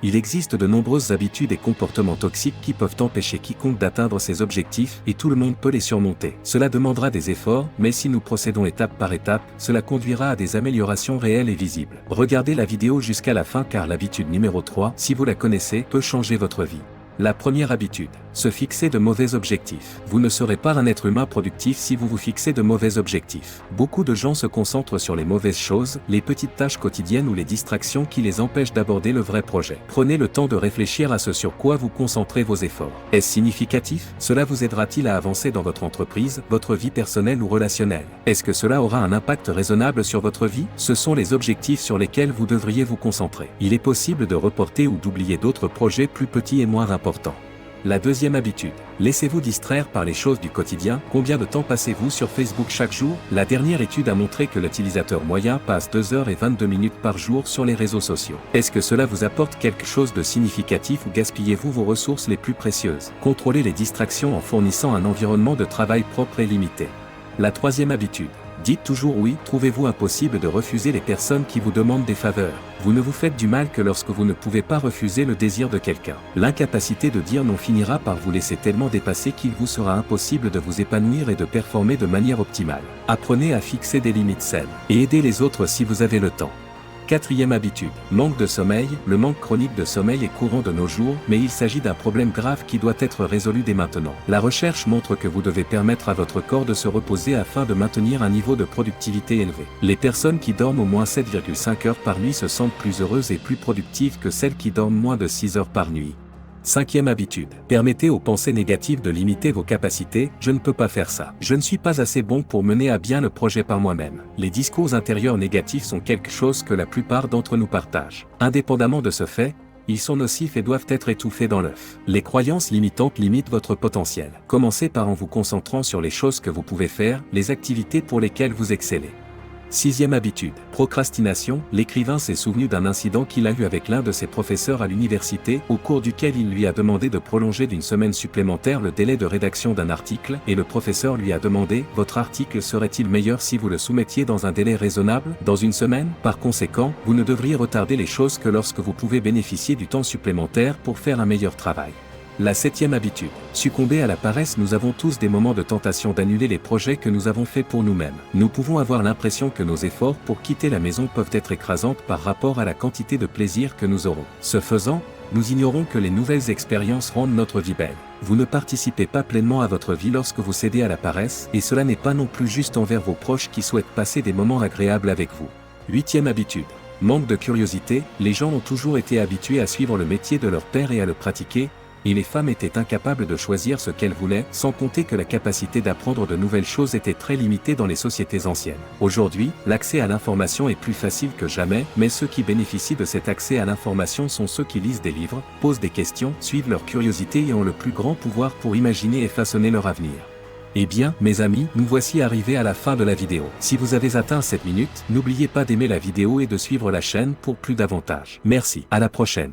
Il existe de nombreuses habitudes et comportements toxiques qui peuvent empêcher quiconque d'atteindre ses objectifs et tout le monde peut les surmonter. Cela demandera des efforts, mais si nous procédons étape par étape, cela conduira à des améliorations réelles et visibles. Regardez la vidéo jusqu'à la fin car l'habitude numéro 3, si vous la connaissez, peut changer votre vie. La première habitude, se fixer de mauvais objectifs. Vous ne serez pas un être humain productif si vous vous fixez de mauvais objectifs. Beaucoup de gens se concentrent sur les mauvaises choses, les petites tâches quotidiennes ou les distractions qui les empêchent d'aborder le vrai projet. Prenez le temps de réfléchir à ce sur quoi vous concentrez vos efforts. Est-ce significatif? Cela vous aidera-t-il à avancer dans votre entreprise, votre vie personnelle ou relationnelle? Est-ce que cela aura un impact raisonnable sur votre vie? Ce sont les objectifs sur lesquels vous devriez vous concentrer. Il est possible de reporter ou d'oublier d'autres projets plus petits et moins importants. La deuxième habitude. Laissez-vous distraire par les choses du quotidien. Combien de temps passez-vous sur Facebook chaque jour? La dernière étude a montré que l'utilisateur moyen passe 2h22 par jour sur les réseaux sociaux. Est-ce que cela vous apporte quelque chose de significatif ou gaspillez-vous vos ressources les plus précieuses? Contrôlez les distractions en fournissant un environnement de travail propre et limité. La troisième habitude. Dites toujours oui. Trouvez-vous impossible de refuser les personnes qui vous demandent des faveurs? Vous ne vous faites du mal que lorsque vous ne pouvez pas refuser le désir de quelqu'un. L'incapacité de dire non finira par vous laisser tellement dépasser qu'il vous sera impossible de vous épanouir et de performer de manière optimale. Apprenez à fixer des limites saines et aidez les autres si vous avez le temps. Quatrième habitude. Manque de sommeil. Le manque chronique de sommeil est courant de nos jours, mais il s'agit d'un problème grave qui doit être résolu dès maintenant. La recherche montre que vous devez permettre à votre corps de se reposer afin de maintenir un niveau de productivité élevé. Les personnes qui dorment au moins 7,5 heures par nuit se sentent plus heureuses et plus productives que celles qui dorment moins de 6 heures par nuit. Cinquième habitude. Permettez aux pensées négatives de limiter vos capacités. Je ne peux pas faire ça. Je ne suis pas assez bon pour mener à bien le projet par moi-même. Les discours intérieurs négatifs sont quelque chose que la plupart d'entre nous partagent. Indépendamment de ce fait, ils sont nocifs et doivent être étouffés dans l'œuf. Les croyances limitantes limitent votre potentiel. Commencez par en vous concentrant sur les choses que vous pouvez faire, les activités pour lesquelles vous excellez. Sixième habitude. Procrastination. L'écrivain s'est souvenu d'un incident qu'il a eu avec l'un de ses professeurs à l'université, au cours duquel il lui a demandé de prolonger d'une semaine supplémentaire le délai de rédaction d'un article, et le professeur lui a demandé « Votre article serait-il meilleur si vous le soumettiez dans un délai raisonnable, dans une semaine ?» Par conséquent, vous ne devriez retarder les choses que lorsque vous pouvez bénéficier du temps supplémentaire pour faire un meilleur travail. La septième habitude. Succomber à la paresse. Nous avons tous des moments de tentation d'annuler les projets que nous avons faits pour nous-mêmes. Nous pouvons avoir l'impression que nos efforts pour quitter la maison peuvent être écrasants par rapport à la quantité de plaisir que nous aurons. Ce faisant, nous ignorons que les nouvelles expériences rendent notre vie belle. Vous ne participez pas pleinement à votre vie lorsque vous cédez à la paresse, et cela n'est pas non plus juste envers vos proches qui souhaitent passer des moments agréables avec vous. Huitième habitude. Manque de curiosité. Les gens ont toujours été habitués à suivre le métier de leur père et à le pratiquer, et les femmes étaient incapables de choisir ce qu'elles voulaient, sans compter que la capacité d'apprendre de nouvelles choses était très limitée dans les sociétés anciennes. Aujourd'hui, l'accès à l'information est plus facile que jamais, mais ceux qui bénéficient de cet accès à l'information sont ceux qui lisent des livres, posent des questions, suivent leur curiosité et ont le plus grand pouvoir pour imaginer et façonner leur avenir. Eh bien, mes amis, nous voici arrivés à la fin de la vidéo. Si vous avez atteint cette minute, n'oubliez pas d'aimer la vidéo et de suivre la chaîne pour plus d'avantages. Merci, à la prochaine.